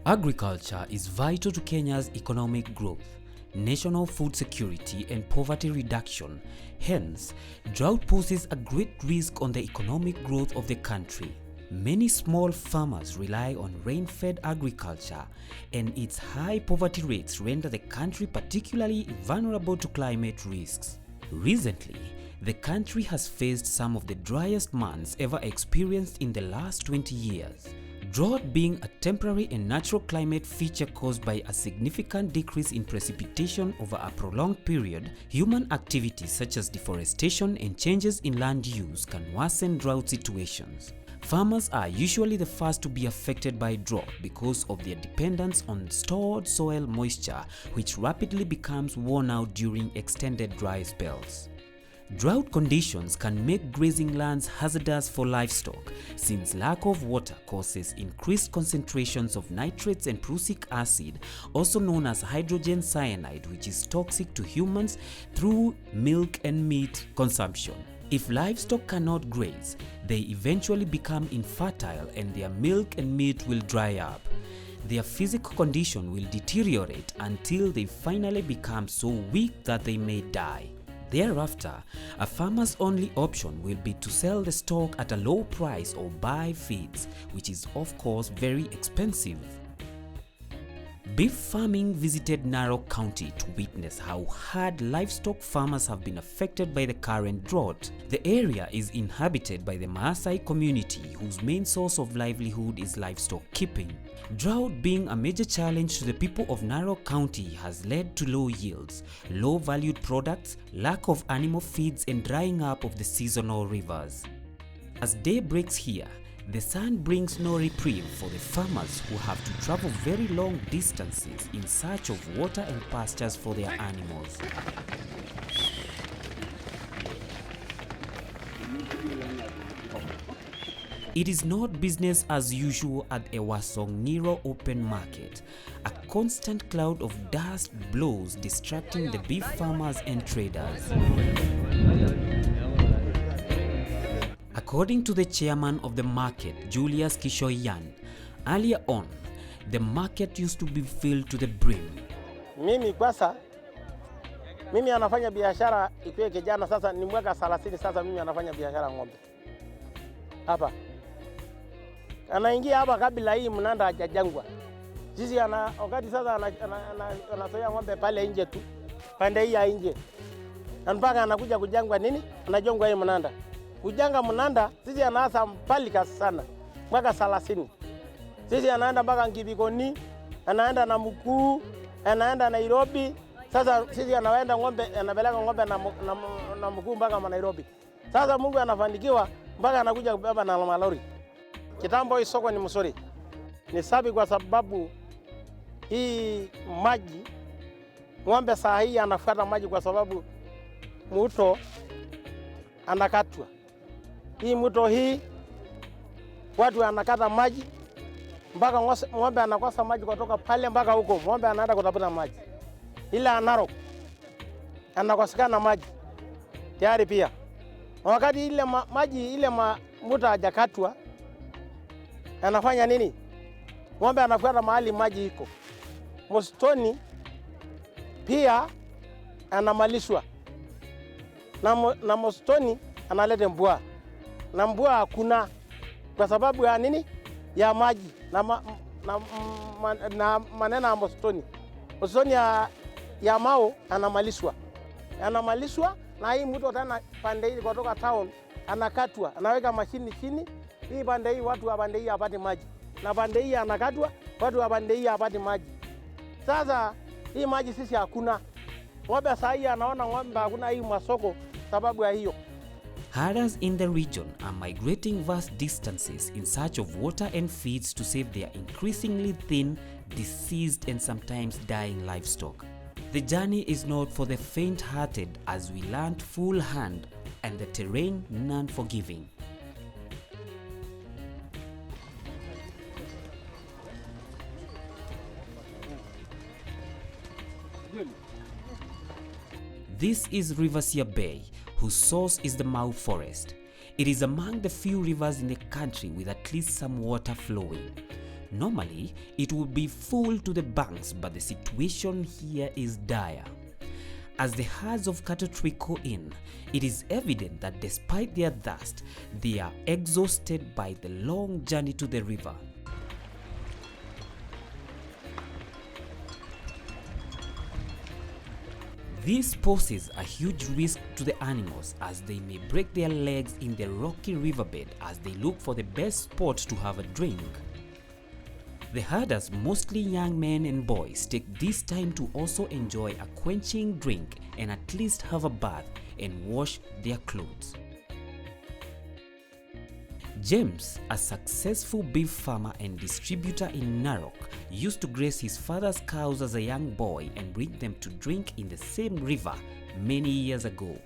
Agriculture is vital to Kenya's economic growth, national food security and poverty reduction. Hence, drought poses a great risk on the economic growth of the country. Many small farmers rely on rain-fed agriculture, and its high poverty rates render the country particularly vulnerable to climate risks. Recently, the country has faced some of the driest months ever experienced in the last 20 years. Drought being a temporary and natural climate feature caused by a significant decrease in precipitation over a prolonged period, human activities such as deforestation and changes in land use can worsen drought situations. Farmers are usually the first to be affected by drought because of their dependence on stored soil moisture, which rapidly becomes worn out during extended dry spells. Drought conditions can make grazing lands hazardous for livestock, since lack of water causes increased concentrations of nitrates and prussic acid, also known as hydrogen cyanide, which is toxic to humans through milk and meat consumption. If livestock cannot graze, they eventually become infertile and their milk and meat will dry up. Their physical condition will deteriorate until they finally become so weak that they may die. Thereafter, a farmer's only option will be to sell the stock at a low price or buy feeds, which is of course very expensive. Beef farming visited Narok County to witness how hard livestock farmers have been affected by the current drought. The area is inhabited by the Maasai community, whose main source of livelihood is livestock keeping. Drought being a major challenge to the people of Narok County has led to low yields, low valued products, lack of animal feeds and drying up of the seasonal rivers. As day breaks here, the sun brings no reprieve for the farmers who have to travel very long distances in search of water and pastures for their animals. It is not business as usual at Ewasongiro open market. A constant cloud of dust blows, distracting the beef farmers and traders. According to the chairman of the market, Julius Kishoyan, earlier on, the market used to be filled to the brim. Mimi anafanya biashara ikiwa kijana sasa ni mwaka 30 sasa mimi anafanya biashara ng'ombe. Hapa. Anaingia hapa kabla hii mnanda hajajangwa. Sisi wakati sasa anatoa ng'ombe pale nje tu. Pande hii ya nje. Na mpaka anakuja kujangwa nini? Anajongwa hii mnanda. Kujanga mnanda sisi anaanza mpalika sana mwaka 30. Sisi anaenda mpaka Ngibikoni, anaenda na Mukuu, anaenda Nairobi. Sasa sisi anaenda ng'ombe, anapeleka ng'ombe na Mukuu mpaka Nairobi. Sasa Mungu anafanikiwa mpaka anakuja kubeba na malori. Kitambo hii soko ni mzuri. Ni sabi kwa sababu hii maji ng'ombe saa hii anafuata maji kwa sababu mto anakatwa. Hii mto hii watu wanakata maji mpaka ng'ombe anakosa maji kutoka pale mpaka huko. Ng'ombe anaenda kutafuta maji. Ila Narok anakosekana maji. Tayari pia. Wakati ile maji ile mto hajakatwa anafanya nini? Ng'ombe anafuata mahali maji iko. Msitoni pia anamalishwa. Na msitoni analeta mvua. Na mvua hakuna kwa sababu ya nini? Ya maji na maneno ya msitoni. Msitoni ya Mao anamalishwa. Anamalishwa na hii mtu tena pande hii kutoka town anakatwa. Anaweka mashini chini. Hii pande hii watu wa pande hii hapati maji. Na pande hii anakatwa, watu wa pande hii hapati maji. Sasa hii maji sisi hakuna. Ng'ombe saa hii anaona ng'ombe hakuna hii masoko sababu ya hiyo. Herders in the region are migrating vast distances in search of water and feeds to save their increasingly thin, diseased and sometimes dying livestock. The journey is not for the faint-hearted, as we learned full hand and the terrain none forgiving. This is Riversia Bay, whose source is the Mau Forest. It is among the few rivers in the country with at least some water flowing. Normally, it would be full to the banks, but the situation here is dire. As the herds of cattle trickle in, it is evident that despite their thirst, they are exhausted by the long journey to the river. This poses a huge risk to the animals as they may break their legs in the rocky riverbed as they look for the best spot to have a drink. The herders, mostly young men and boys, take this time to also enjoy a quenching drink and at least have a bath and wash their clothes. James, a successful beef farmer and distributor in Narok, used to graze his father's cows as a young boy and bring them to drink in the same river many years ago.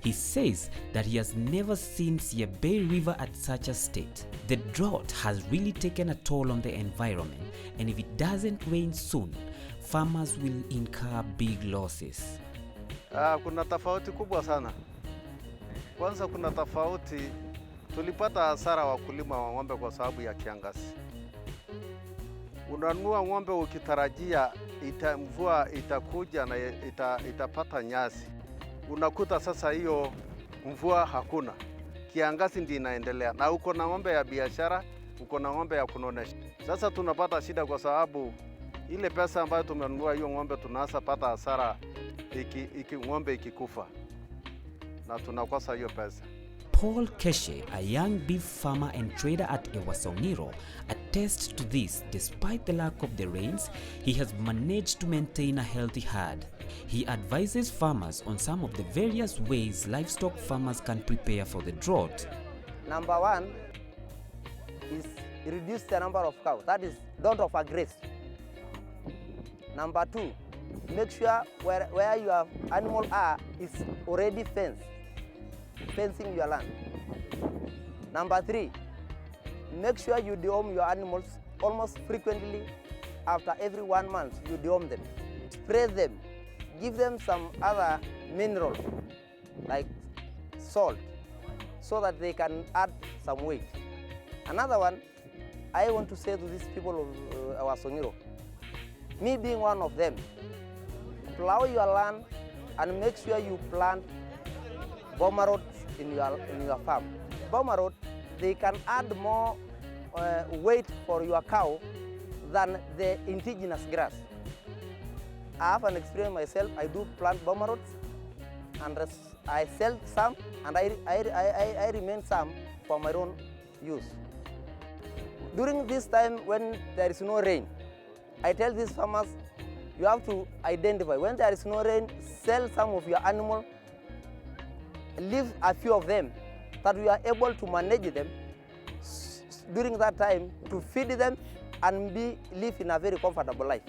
He says that he has never seen Sia Bay River at such a state. The drought has really taken a toll on the environment, and if it doesn't rain soon, farmers will incur big losses. Kuna tofauti kubwa sana. Kwanza kuna tofauti, tulipata hasara wakulima wa ng'ombe kwa sababu ya kiangazi. Unanunua ng'ombe ukitarajia mvua itakuja na itapata nyasi. Unakuta sasa hiyo mvua hakuna. Kiangazi ndio inaendelea. Na uko na ng'ombe ya biashara, uko na ng'ombe ya kunonesha. Sasa tunapata shida kwa sababu ile pesa ambayo tumenunua hiyo ng'ombe tunaanza pata hasara ng'ombe ikikufa. Na tunakosa hiyo pesa. Paul Keshe, a young beef farmer and trader at Ewasongiro, attests to this. Despite the lack of the rains, he has managed to maintain a healthy herd. He advises farmers on some of the various ways livestock farmers can prepare for the drought. Number one is reduce the number of cows. That is, don't overgraze. Number two, make sure where your animal are is already fenced. Fencing your land. Number three, make sure you deworm your animals almost frequently. After every 1 month, you deworm them. Spray them. Give them some other mineral like salt so that they can add some weight. Another one, I want to say to these people of our Songiro, me being one of them, plow your land and make sure you plant bomber rods in your farm. Bomber rod, they can add more weight for your cow than the indigenous grass. I have an experience myself. I do plant bomber rods, and I sell some, and I remain some for my own use. During this time when there is no rain, I tell these farmers, you have to identify when there is no rain, sell some of your animal, leave a few of them that we are able to manage them during that time to feed them and live in a very comfortable life.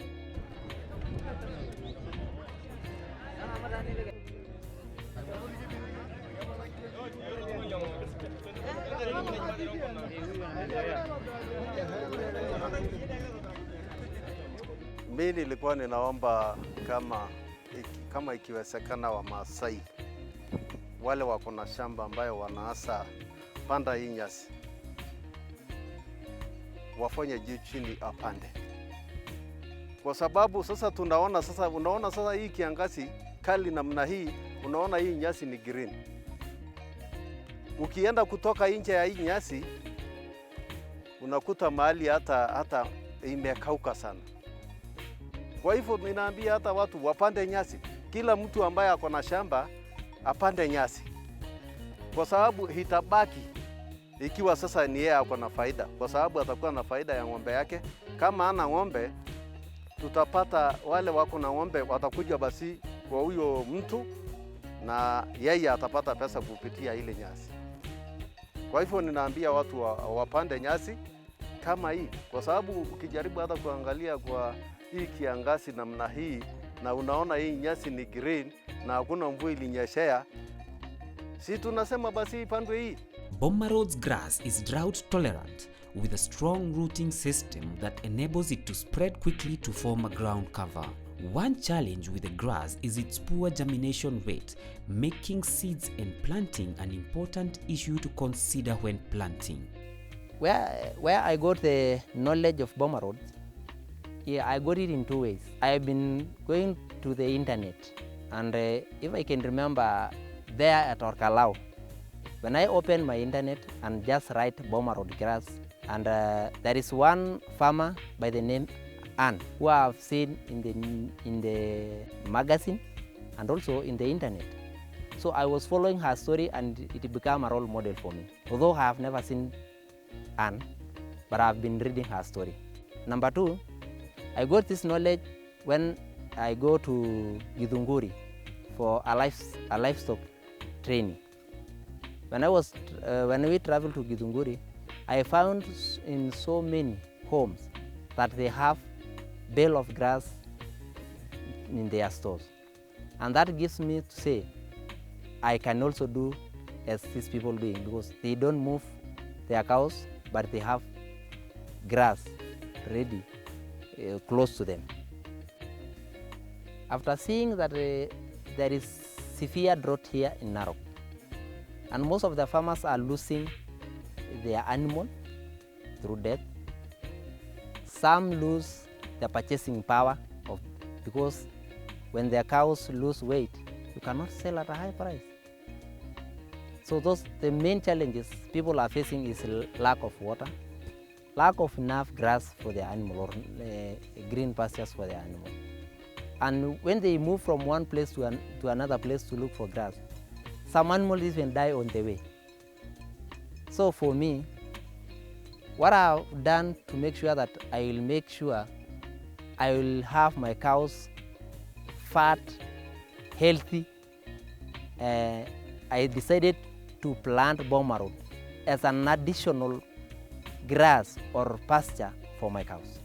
Mimi nilikuwa ninaomba kama ikiwezekana wa Maasai wale wako na shamba ambayo wanaasa panda hii nyasi wafanye juu chini apande, kwa sababu sasa unaona sasa hii kiangazi kali namna hii, unaona hii nyasi ni green. Ukienda kutoka nje ya hii nyasi unakuta mahali hata imekauka sana. Kwa hivyo ninaambia hata watu wapande nyasi, kila mtu ambaye ako na shamba apande nyasi, kwa sababu hitabaki ikiwa sasa ni yeye ako na faida, kwa sababu atakuwa na faida ya ng'ombe yake. Kama ana ng'ombe, tutapata wale wako na ng'ombe watakuja basi kwa huyo mtu, na yeye atapata pesa kupitia ile nyasi. Kwa hivyo ninaambia watu wapande nyasi kama hii, kwa sababu ukijaribu hata kuangalia kwa hii kiangazi namna hii, na unaona hii nyasi ni green na hakuna mvua ilinyeshea, si tunasema basi ipandwe hii. Bomber rod's grass is drought tolerant with a strong rooting system that enables it to spread quickly to form a ground cover. One challenge with the grass is its poor germination rate, making seeds and planting an important issue to consider when planting. Where I got the knowledge of Boma roads, yeah, I got it in 2 ways. I have been going to the internet, and if I can remember, there at Orkalau, when I open my internet and just write Boma road grass, and there is one farmer by the name Ann, who I have seen in the magazine and also in the internet. So I was following her story, and it became a role model for me. Although I have never seen Ann, but I have been reading her story. Number 2, I got this knowledge when I go to Githunguri for a livestock training. When we traveled to Githunguri, I found in so many homes that they have bale of grass in their stores. And that gives me to say, I can also do as these people doing, because they don't move their cows, but they have grass ready close to them. After seeing that there is severe drought here in Narok, and most of the farmers are losing their animal through death, some lose the purchasing power because when their cows lose weight, you cannot sell at a high price. So the main challenges people are facing is lack of water, lack of enough grass for their animal, or green pastures for their animal. And when they move from one place to another place to look for grass, some animals even die on the way. So for me, what I've done to make sure that I will have my cows fat, healthy, I decided to plant Boma road as an additional grass or pasture for my cows.